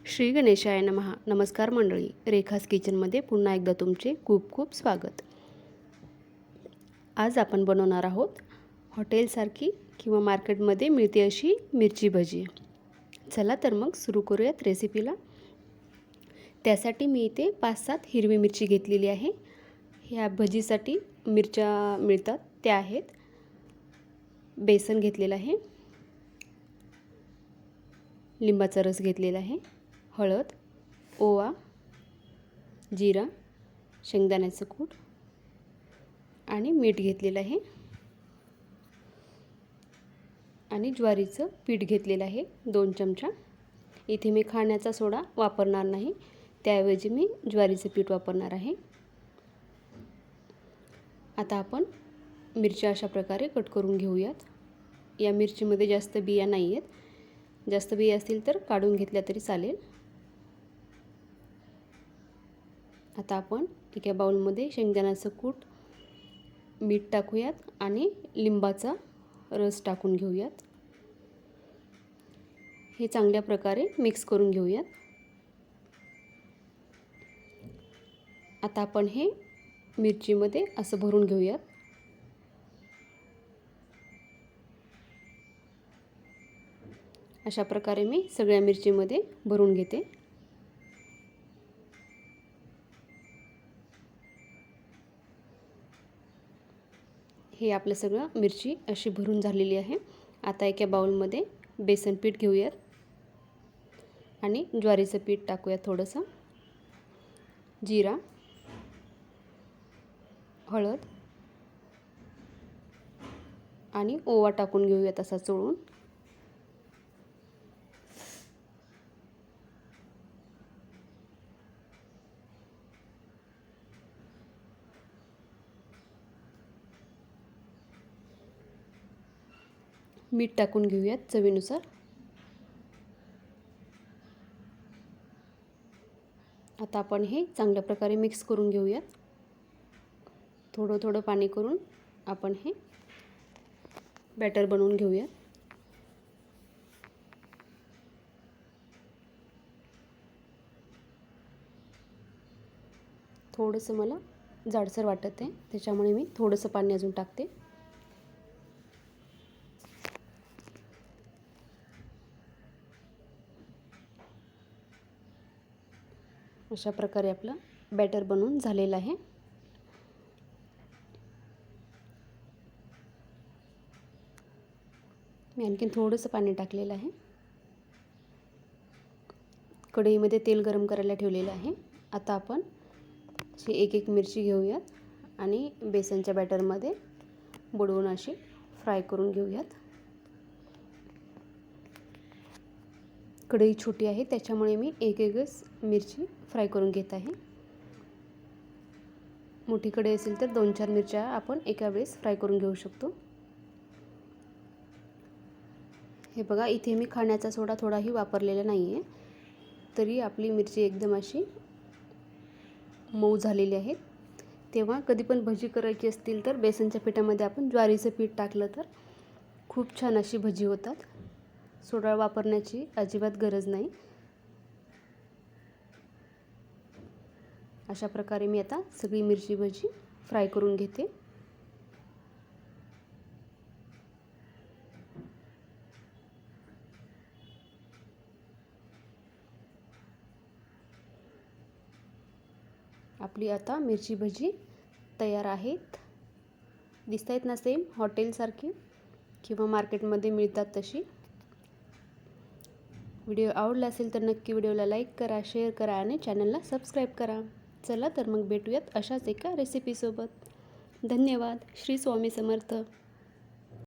श्री गणेशाय नमः. नमस्कार मंडळी, रेखास किचनमध्ये पुन्हा एकदा तुमचे खूप खूप स्वागत. आज आपण बनवणार आहोत हॉटेलसारखी किंवा मार्केटमध्ये मिळते अशी मिरची भजी. चला तर मग सुरू करूयात रेसिपीला. त्यासाठी मी इथे 5-7 हिरवी मिरची घेतलेली आहे. ह्या भजीसाठी मिरच्या मिळतात त्या आहेत. बेसन घेतलेलं आहे, लिंबाचा रस घेतलेला आहे, हळद, ओवा, जिरा, शेंगदाण्याचं कूट आणि मीठ घेतलेलं आहे आणि ज्वारीचं पीठ घेतलेलं आहे 2 चमचा. इथे मी खाण्याचा सोडा वापरणार नाही, त्याऐवजी मी ज्वारीचं पीठ वापरणार आहे. आता आपण मिरच्या अशा प्रकारे कट करून घेऊयात. या मिरचीमध्ये जास्त बिया नाही आहेत. जास्त बिया असतील तर काढून घेतल्या तरी चालेल. आता आपण एका बाउलमध्ये शेंगदाण्याचं कूट, मीठ टाकूयात आणि लिंबाचा रस टाकून घेऊयात. हे चांगल्या प्रकारे मिक्स करून घेऊयात. आता आपण हे मिरचीमध्ये असं भरून घेऊयात. अशा प्रकारे मी सगळ्या मिरचीमध्ये भरून घेते. हे आपलं सगळं मिरची अशी भरून झालेली आहे. आता एका बाउलमध्ये बेसन पीठ घेऊयात आणि ज्वारीचं पीठ टाकूयात थोडंसं, जिरा, हळद आणि ओवा टाकून घेऊयात असा चोळून. मीठ टाकून घेऊयात चवीनुसार. आता आपण हे चांगल्या प्रकारे मिक्स करून घेऊयात. थोडं थोडं पाणी करून आपण हे बॅटर बनवून घेऊयात. थोडंसं मला जाडसर वाटत आहे, त्याच्यामुळे मी थोडंसं पाणी अजून टाकते. अशा प्रकारे आपलं बॅटर बनवून झालेलं आहे. मी आणखीन थोडंसं पाणी टाकलेलं आहे. कढईमध्ये तेल गरम करायला ठेवलेलं आहे. आता आपण अशी एक मिरची घेऊयात आणि बेसनच्या बॅटरमध्ये बुडवून अशी फ्राय करून घेऊयात. कढई छोटी आहे त्याच्यामुळे मी एकच मिरची फ्राय करून घेत आहे. मोठी कढई असेल तर 2-4 मिरच्या आपण एका वेळेस फ्राय करून घेऊ शकतो. हे बघा, इथे मी खाण्याचा सोडा थोडाही वापरलेला नाही आहे, तरी आपली मिरची एकदम अशी मऊ झालेली आहे. तेव्हा कधी पण भजी करायची असतील तर बेसनच्या पिठामध्ये आपण ज्वारीचं पीठ टाकलं तर खूप छान अशी भजी होतात. सोडा वापरण्याची अजिबात गरज नाही. अशा प्रकारे मी आता सगळी मिरची भजी फ्राय करून घेते. आपली आता मिरची भजी तयार आहेत. दिसत आहेत ना, सेम हॉटेलसारखी किंवा मार्केटमध्ये मिळतात तशी. व्हिडिओ आवडला असेल तर नक्की व्हिडिओला लाईक करा, शेअर करा आणि चॅनलला सबस्क्राईब करा. चला तर मग भेटूयात अशाच एका रेसिपीसोबत. धन्यवाद. श्री स्वामी समर्थ.